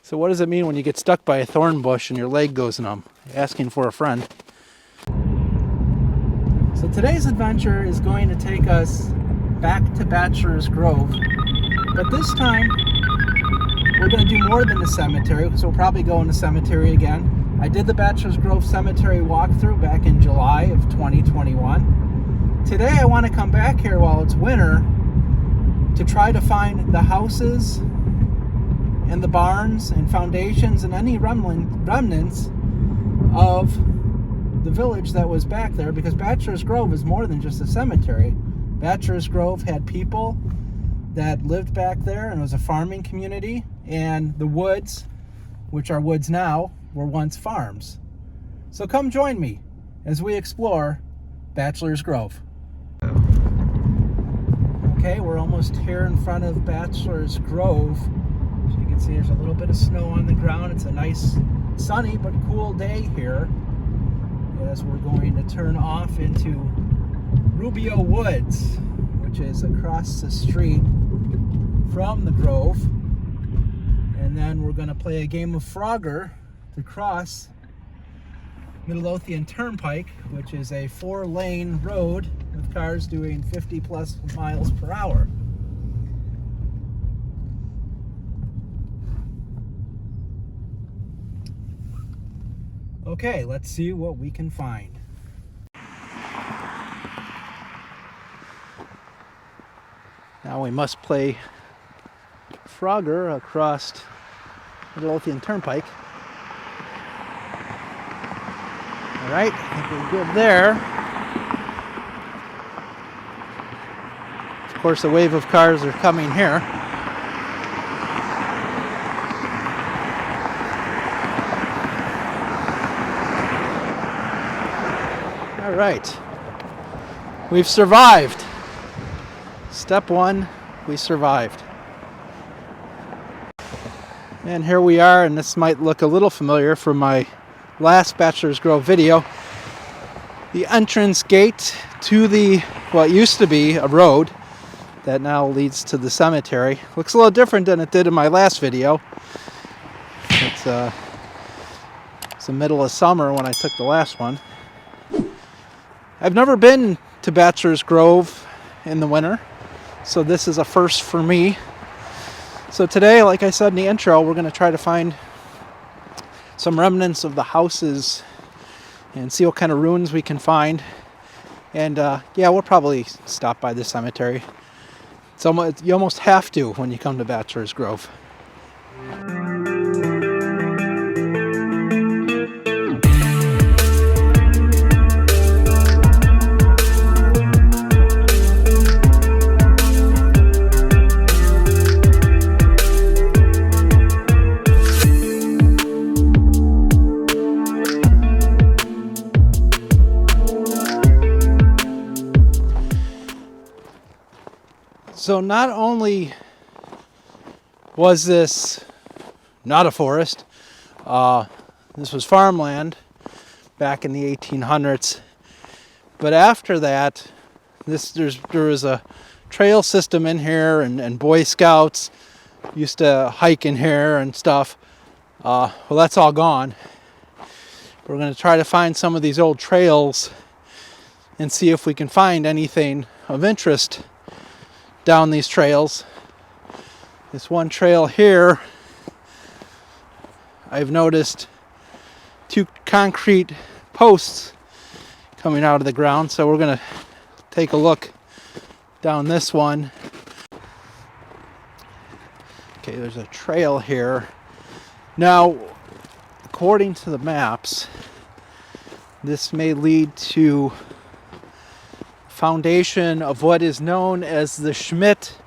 So what does it mean when you get stuck by a thorn bush and your leg goes numb? Asking for a friend. So today's adventure is going to take us back to Bachelors Grove. But this time, we're going to do more than the cemetery, because we'll probably go in the cemetery again. I did the Bachelors Grove Cemetery walkthrough back in July of 2021. Today I want to come back here while it's winter to try to find the houses and the barns and foundations and any remnants of the village that was back there, because Bachelors Grove is more than just a cemetery. Bachelors Grove had people that lived back there, and it was a farming community, and the woods, which are woods now, were once farms. So come join me as we explore Bachelors Grove. Okay, we're almost here in front of Bachelors Grove. So you can see there's a little bit of snow on the ground. It's a nice sunny but cool day here as we're going to turn off into Rubio Woods, which is across the street from the Grove. And then we're going to play a game of Frogger to cross Midlothian Turnpike, which is a 4-lane road with cars doing 50 plus miles per hour. Okay, let's see what we can find. Now we must play Frogger across Midlothian Turnpike. Alright, I think we're good there. Of course, a wave of cars are coming here. Alright, we've survived. Step one, we survived. And here we are, and this might look a little familiar from my last Bachelors Grove video. The entrance gate to what used to be a road that now leads to the cemetery looks a little different than it did in my last video. It's the middle of summer when I took the last one. I've never been to Bachelors Grove in the winter, so this is a first for me. So today, like I said in the intro, we're going to try to find some remnants of the houses and see what kind of ruins we can find. And yeah, we'll probably stop by the cemetery. You almost have to when you come to Bachelors Grove. So not only was this not a forest, this was farmland back in the 1800s, but after that, there was a trail system in here, and Boy Scouts used to hike in here and stuff. Well, that's all gone. We're going to try to find some of these old trails and see if we can find anything of interest down these trails. This one trail here, I've noticed 2 concrete posts coming out of the ground, so we're going to take a look down this one. Okay, there's a trail here. Now, according to the maps, this may lead to foundation of what is known as the Schmidt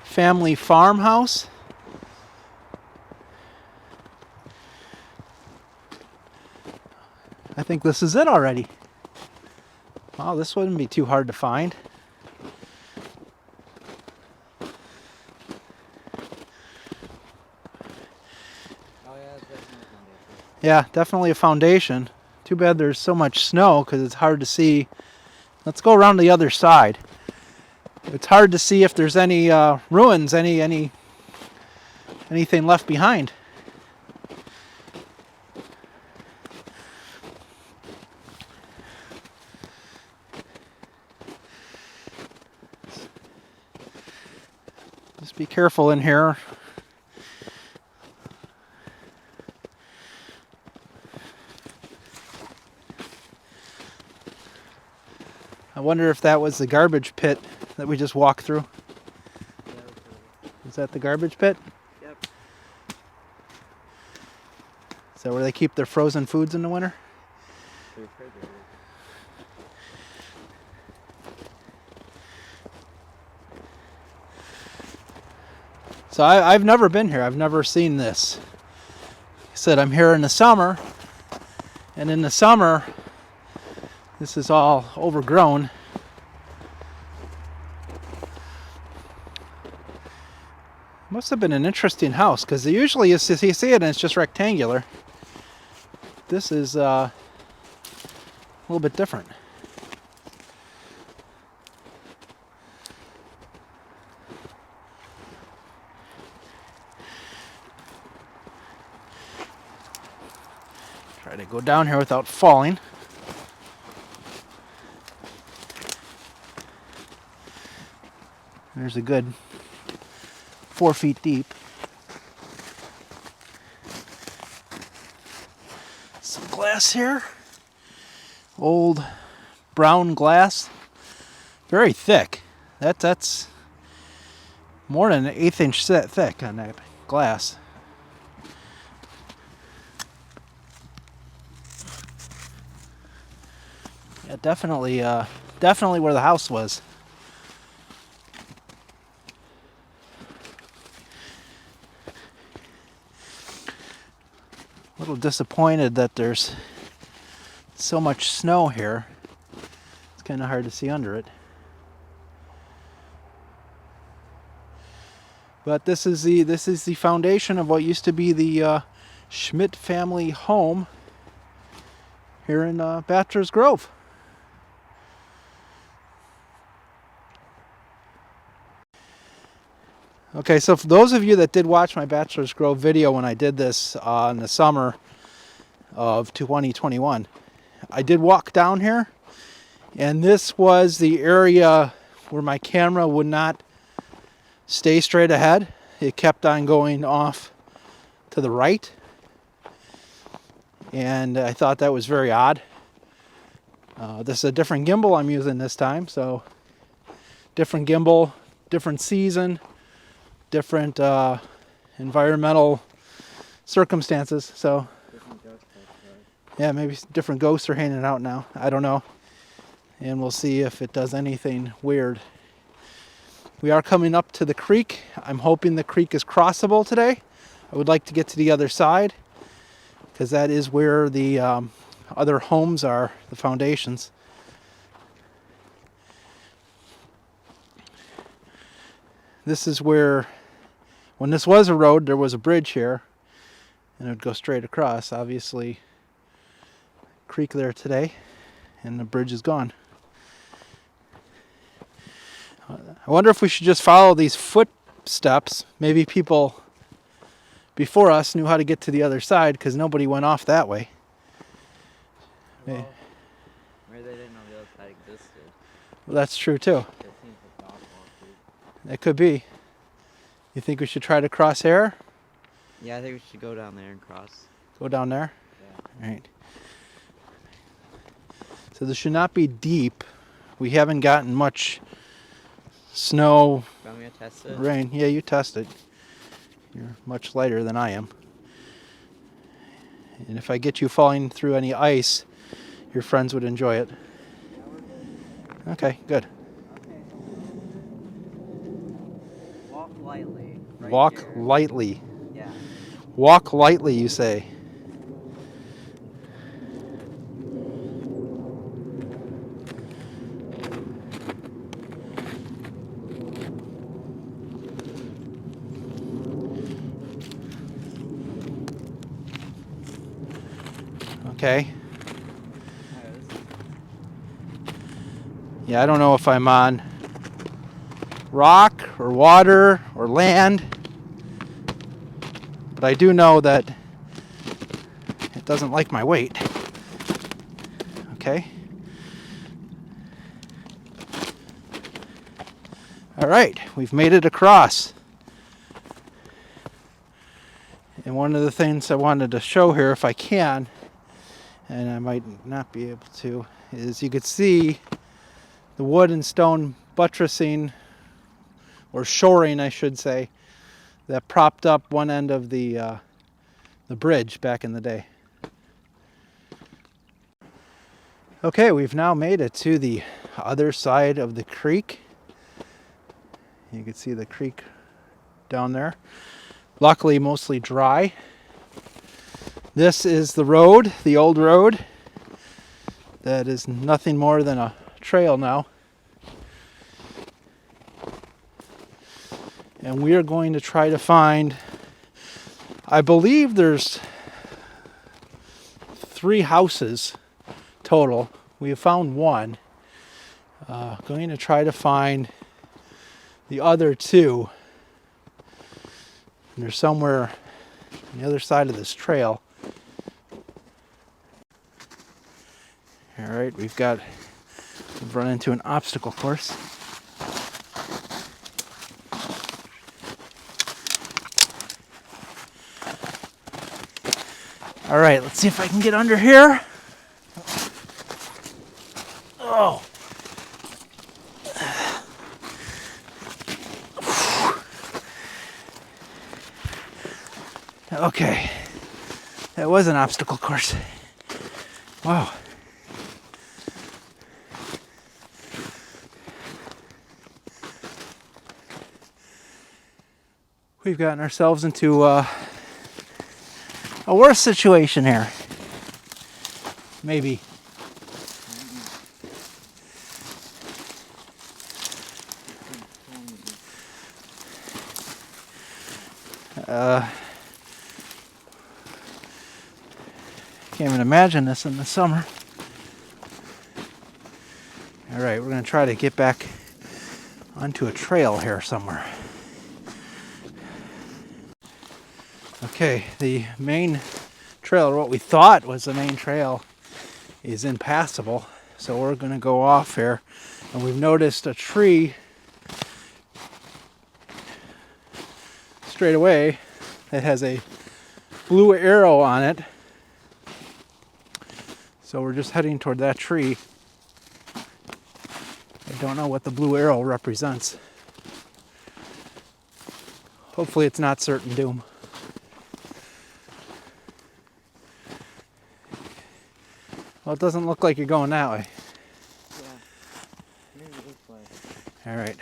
family farmhouse. I think this is it already. Wow, this wouldn't be too hard to find. Yeah, definitely a foundation. Too bad there's so much snow because it's hard to see. Let's go around the other side. It's hard to see if there's any ruins, anything left behind. Be careful in here. I wonder if that was the garbage pit that we just walked through. Is that the garbage pit? Yep. Is that where they keep their frozen foods in the winter? So I've never been here. I've never seen this. Like I said, I'm here in the summer, and in the summer, this is all overgrown. Must have been an interesting house, because usually you see it and it's just rectangular. This is a little bit different. Try to go down here without falling. There's a good 4 feet deep. Some glass here. Old brown glass. Very thick. That's more than an 1/8 inch thick on that glass. Yeah, definitely where the house was. A little disappointed that there's so much snow here. It's kind of hard to see under it. But this is the foundation of what used to be the Schmidt family home here in Bachelors Grove. Okay, so for those of you that did watch my Bachelors Grove video when I did this in the summer of 2021, I did walk down here, and this was the area where my camera would not stay straight ahead. It kept on going off to the right, and I thought that was very odd. This is a different gimbal I'm using this time, so different gimbal, different season, different environmental circumstances. So yeah, maybe different ghosts are hanging out now. I don't know. And we'll see if it does anything weird. We are coming up to the creek. I'm hoping the creek is crossable today. I would like to get to the other side, because that is where the other homes are, the foundations. This is where, when this was a road, there was a bridge here, and it would go straight across. Obviously, creek there today, and the bridge is gone. I wonder if we should just follow these footsteps. Maybe people before us knew how to get to the other side, because nobody went off that way. Well, maybe they didn't know the other side existed. Well, that's true too. It seems like dog walkers. That could be. You think we should try to cross here? Yeah, I think we should go down there and cross. Go down there? Yeah. All right. So this should not be deep. We haven't gotten much snow, You want me to test it? rain. Yeah, you test it. You're much lighter than I am. And if I get you falling through any ice, your friends would enjoy it. Yeah, we're good. Okay, good. Okay. Walk lightly. Right Walk here. lightly. Yeah. Walk lightly, you say. Okay. Yeah, I don't know if I'm on rock or water or land, but I do know that it doesn't like my weight. Okay. All right, we've made it across. And one of the things I wanted to show here, if I can, and I might not be able to, is you could see the wood and stone buttressing, or shoring I should say, that propped up one end of the bridge back in the day. Okay, we've now made it to the other side of the creek. You can see the creek down there. Luckily, mostly dry. This is the road, the old road. That is nothing more than a trail now. And we are going to try to find, I believe there's 3 houses total. We have found one. Going to try to find the other 2. And they're somewhere on the other side of this trail. All right, we've run into an obstacle course. All right, let's see if I can get under here. Oh. Okay, that was an obstacle course. Wow. We've gotten ourselves into a worse situation here. Maybe. Can't even imagine this in the summer. All right, we're going to try to get back onto a trail here somewhere. Okay, the main trail, or what we thought was the main trail, is impassable. So we're going to go off here. And we've noticed a tree straight away that has a blue arrow on it. So we're just heading toward that tree. I don't know what the blue arrow represents. Hopefully it's not certain doom. Well, it doesn't look like you're going that way. Yeah, maybe this way. All right.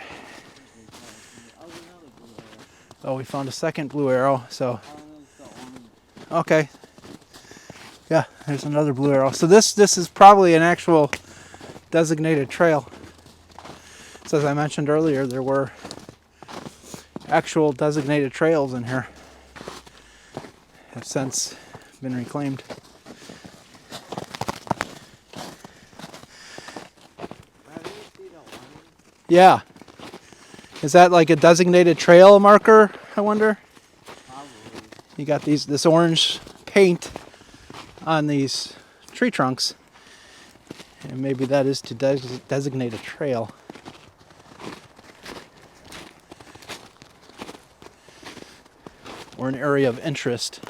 Oh, we found a second blue arrow, so. Okay. Yeah, there's another blue arrow. So this is probably an actual designated trail. So as I mentioned earlier, there were actual designated trails in here. Have since been reclaimed. Yeah. Is that like a designated trail marker, I wonder? Probably. You got this orange paint on these tree trunks. And maybe that is to designate a trail. Or an area of interest.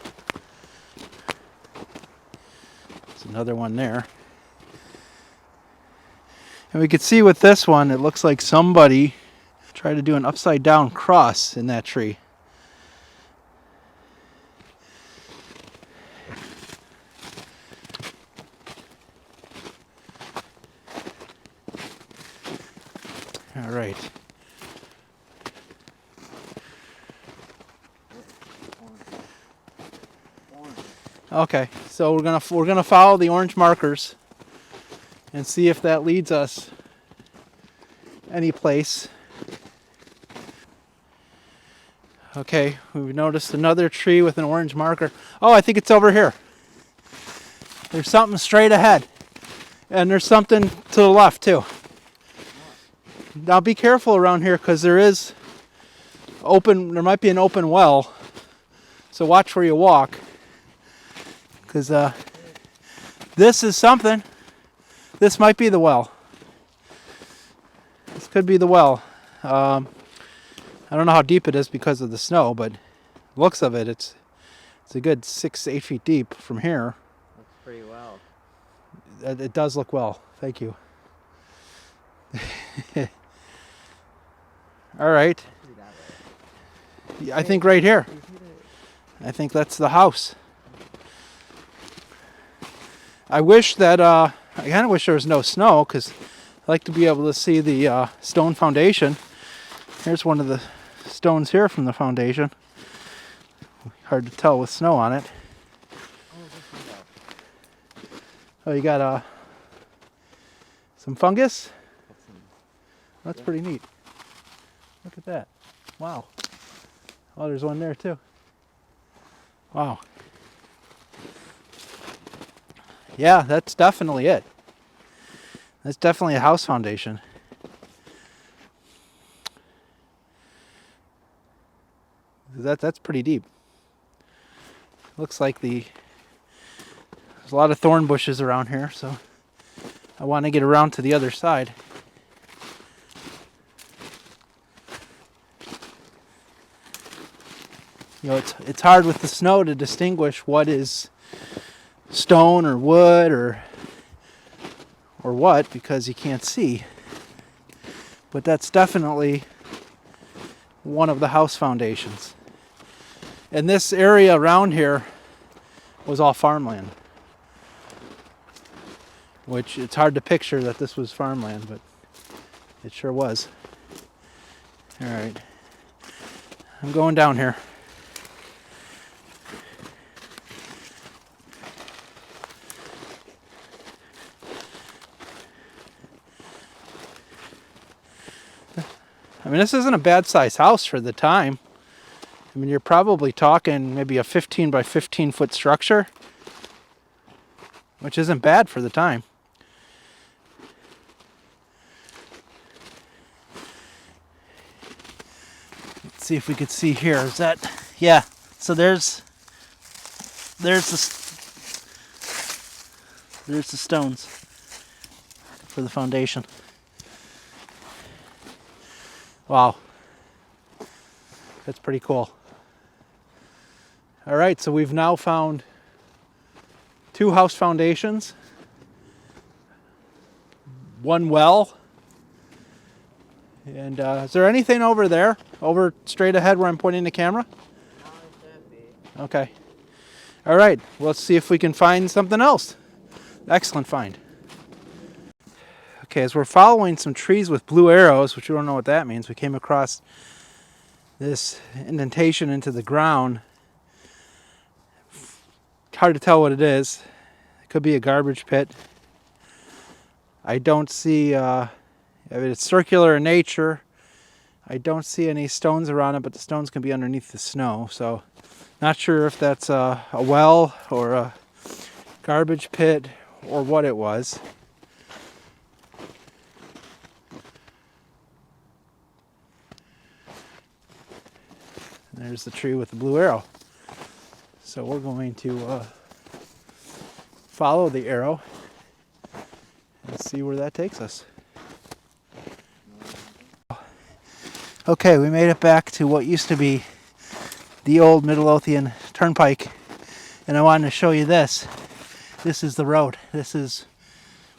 There's another one there. And we could see with this one, it looks like somebody tried to do an upside down cross in that tree. All right. Okay, so we're gonna follow the orange markers and see if that leads us any place. Okay, we've noticed another tree with an orange marker. Oh, I think it's over here. There's something straight ahead, and there's something to the left too. Now be careful around here because there might be an open well, so watch where you walk. Because this is something. This might be the well. This could be the well. I don't know how deep it is because of the snow, but looks of it, it's It's a good 6 to 8 feet deep from here. Looks pretty well. It does look well. Thank you. All right. Maybe that way. I think right here. I think that's the house. I wish that, I kind of wish there was no snow, because I like to be able to see the stone foundation. Here's one of the stones here from the foundation. Hard to tell with snow on it. Oh, you got some fungus? That's pretty neat. Look at that. Wow. Oh, there's one there too. Wow. Yeah, that's definitely it. That's definitely a house foundation. That's pretty deep. Looks like there's a lot of thorn bushes around here, so I want to get around to the other side. You know, it's hard with the snow to distinguish what is stone or wood or what, because you can't see. But that's definitely one of the house foundations. And this area around here was all farmland, which it's hard to picture that this was farmland, but it sure was. All right, I'm going down here. I mean, this isn't a bad size house for the time. I mean, you're probably talking maybe a 15 by 15 foot structure, which isn't bad for the time. Let's see if we could see here. Is that, yeah. So there's the stones for the foundation. Wow, that's pretty cool. All right, so we've now found 2 house foundations, 1 well, and is there anything over there, over straight ahead where I'm pointing the camera? No, it should be. Okay. All right, well, let's see if we can find something else. Excellent find. Okay, as we're following some trees with blue arrows, which we don't know what that means, we came across this indentation into the ground. Hard to tell what it is. It could be a garbage pit. I don't see, I mean, it's circular in nature. I don't see any stones around it, but the stones can be underneath the snow. So not sure if that's a well or a garbage pit or what it was. There's the tree with the blue arrow. So we're going to follow the arrow and see where that takes us. Okay, we made it back to what used to be the old Midlothian Turnpike, and I wanted to show you this. This is the road. This is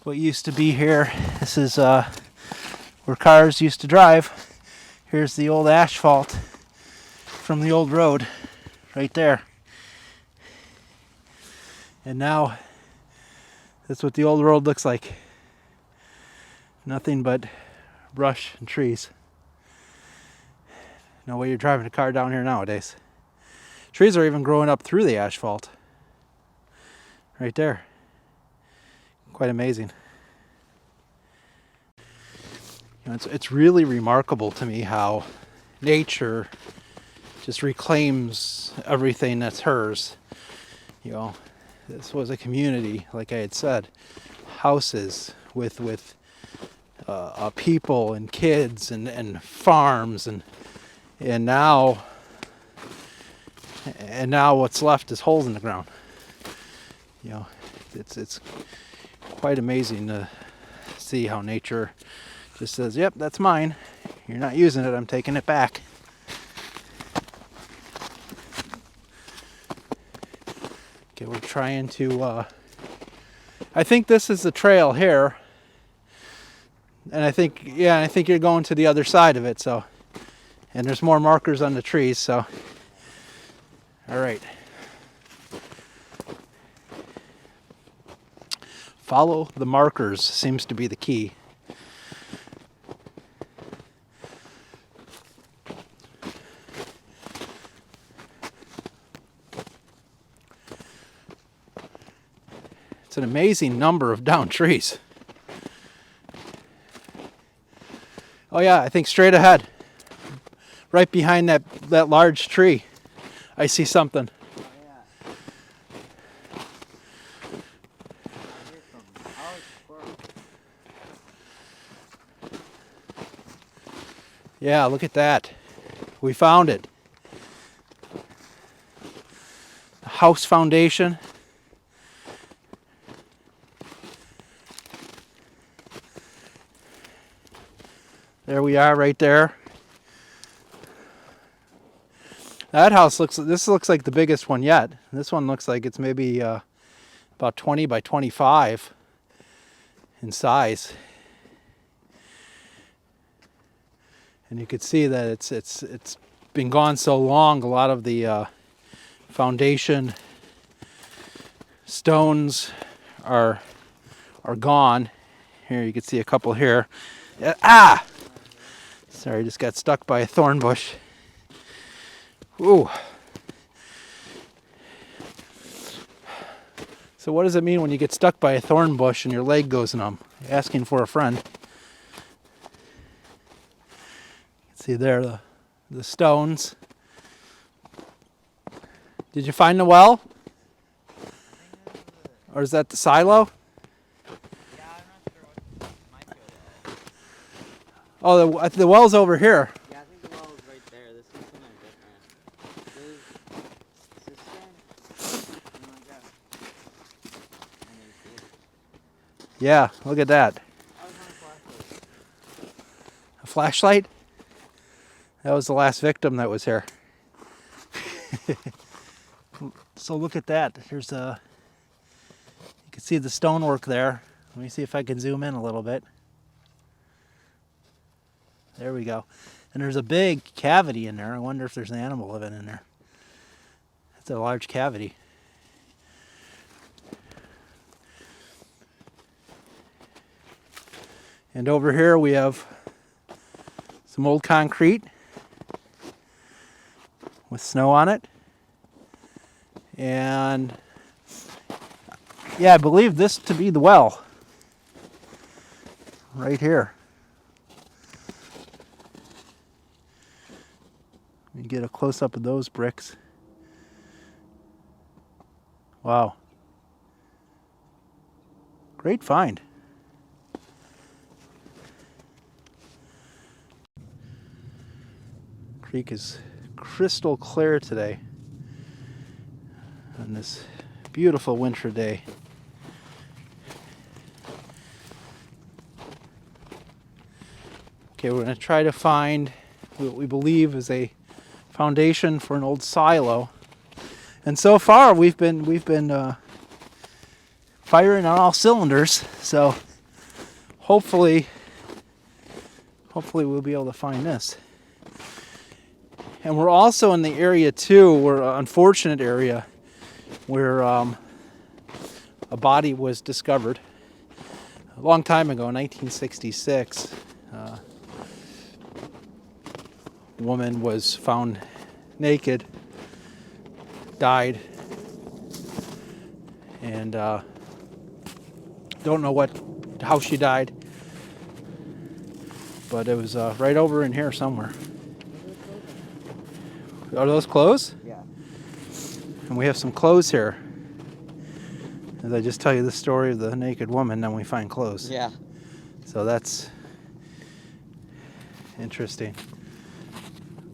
what used to be here. This is where cars used to drive. Here's the old asphalt from the old road right there. And now that's what the old road looks like. Nothing but brush and trees. No way you're driving a car down here nowadays. Trees are even growing up through the asphalt. Right there. Quite amazing. You know, it's really remarkable to me how nature just reclaims everything that's hers. You know, this was a community, like I had said, houses with people and kids and farms and now what's left is holes in the ground. You know, it's quite amazing to see how nature just says, "Yep, that's mine. You're not using it. I'm taking it back." Okay, we're trying to, I think this is the trail here. And I think you're going to the other side of it, so. And there's more markers on the trees, so. All right. Follow the markers seems to be the key. It's an amazing number of downed trees. Oh yeah, I think straight ahead, right behind that large tree, I see something. Oh, yeah. I hear something. Oh, it's a squirrel. Yeah, look at that. We found it. The house foundation. There we are right there. That house this looks like the biggest one yet. This one looks like it's maybe about 20 by 25 in size. And you could see that it's been gone so long, a lot of the foundation stones are gone. Here you can see a couple here. Ah! Sorry, just got stuck by a thorn bush. Ooh. So what does it mean when you get stuck by a thorn bush and your leg goes numb? Asking for a friend. You can see there the stones. Did you find the well? Or is that the silo? Yeah, I'm not sure what might be a well. Oh, the well's over here. Yeah, I think the well is right there. This is something different. This is something like that. I didn't see it. Yeah, look at that. I was on a flashlight. A flashlight? That was the last victim that was here. So look at that. There's you can see the stonework there. Let me see if I can zoom in a little bit. There we go. And there's a big cavity in there. I wonder if there's an animal living in there. It's a large cavity. And over here we have some old concrete with snow on it. And yeah, I believe this to be the well. Right here. Let me get a close-up of those bricks. Wow. Great find. Creek is crystal clear today on this beautiful winter day. Okay, we're going to try to find what we believe is a foundation for an old silo. And so far we've been firing on all cylinders, so hopefully we'll be able to find this. And we're also in the area too, we're an unfortunate area where a body was discovered a long time ago, 1966. A woman was found naked, died, and don't know how she died, but it was right over in here somewhere. Are those clothes? Yeah. And we have some clothes here. As I just tell you the story of the naked woman, then we find clothes. Yeah. So that's interesting.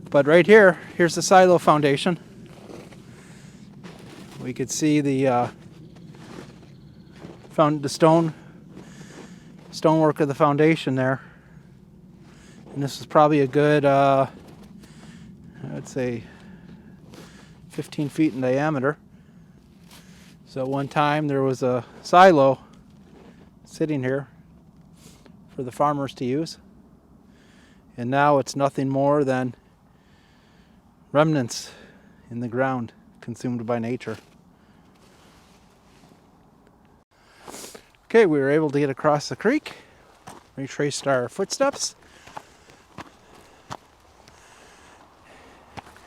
But right here, here's the silo foundation. We could see the stonework of the foundation there. And this is probably a good, I'd say 15 feet in diameter. So one time there was a silo sitting here for the farmers to use, and now it's nothing more than remnants in the ground consumed by nature. Okay, we were able to get across the creek, retraced our footsteps.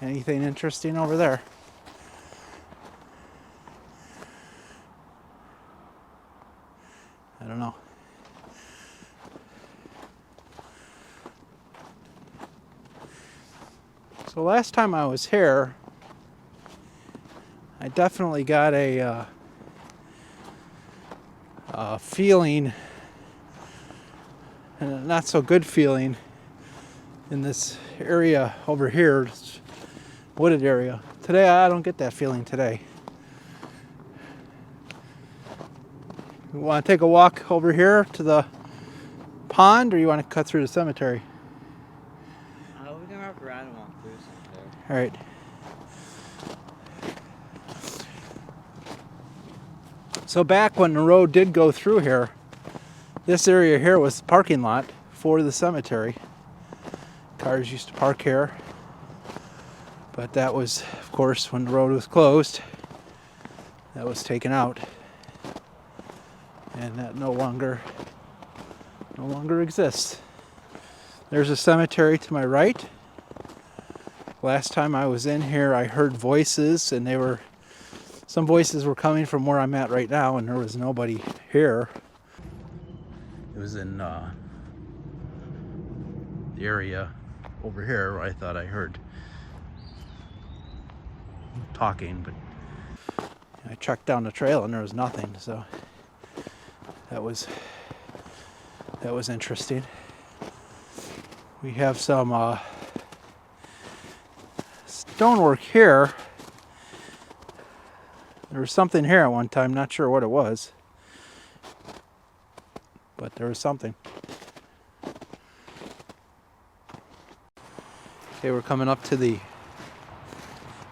Anything interesting over there? I don't know. So last time I was here, I definitely got a feeling, and a not so good feeling, in this area over here, this wooded area. Today I don't get that feeling today. You want to take a walk over here to the pond, or you want to cut through the cemetery? We can wrap around and walk through something. All right. So back when the road did go through here, this area here was the parking lot for the cemetery. Cars used to park here, but that was, of course, when the road was closed, that was taken out, and that no longer exists. There's a cemetery to my right. Last time I was in here, I heard voices, and some voices were coming from where I'm at right now, and there was nobody here. It was in the area over here where I thought I heard talking, but I checked down the trail and there was nothing, so that was interesting. We have some stonework here. There was something here at one time, not sure what it was, but there was something. Okay, we're coming up to the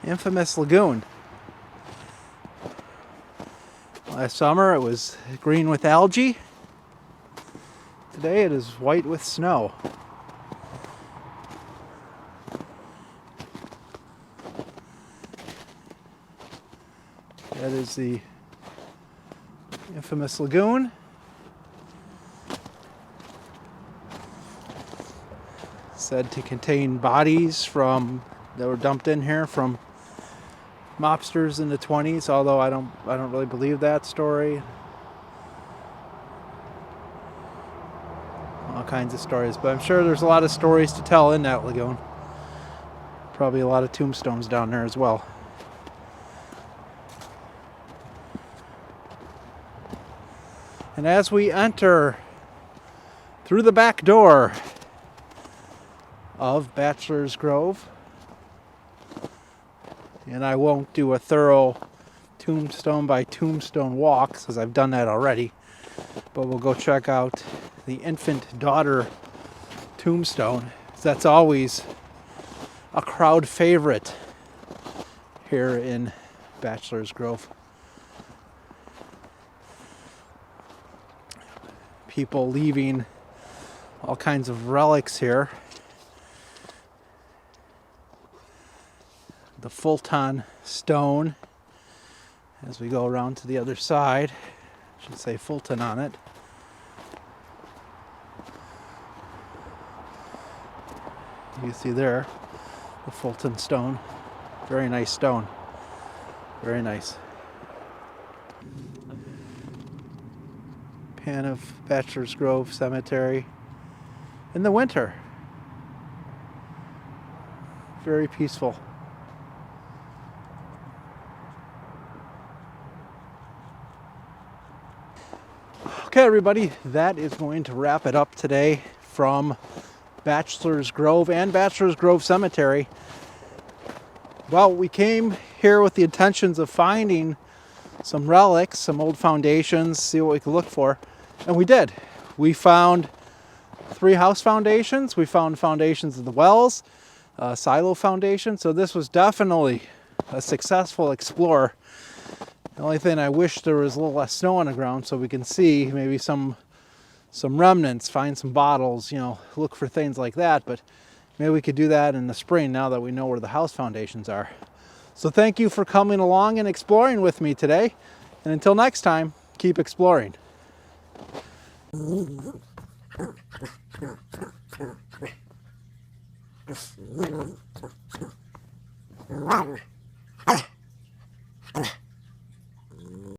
infamous lagoon. Last summer it was green with algae. Today it is white with snow. That is the infamous lagoon. Said to contain bodies that were dumped in here from mobsters in the 20s, although I don't really believe that story. All kinds of stories, but I'm sure there's a lot of stories to tell in that lagoon. Probably a lot of tombstones down there as well. And as we enter through the back door of Bachelors Grove, and I won't do a thorough tombstone by tombstone walk, because I've done that already, but we'll go check out the infant daughter tombstone. That's always a crowd favorite here in Bachelors Grove. People leaving all kinds of relics here. The Fulton stone, as we go around to the other side, should say Fulton on it. You see there the Fulton stone. Very nice stone. Very nice. Pan of Bachelors Grove Cemetery in the winter. Very peaceful. Okay, everybody, that is going to wrap it up today from Bachelors Grove and Bachelors Grove Cemetery. Well, we came here with the intentions of finding some relics, some old foundations, see what we could look for, and we did. We found 3 house foundations. We found foundations of the wells, silo foundation. So this was definitely a successful explore. The only thing I wish there was a little less snow on the ground so we can see maybe some remnants, find some bottles, you know, look for things like that. But maybe we could do that in the spring now that we know where the house foundations are. So thank you for coming along and exploring with me today. And until next time, keep exploring. Wow.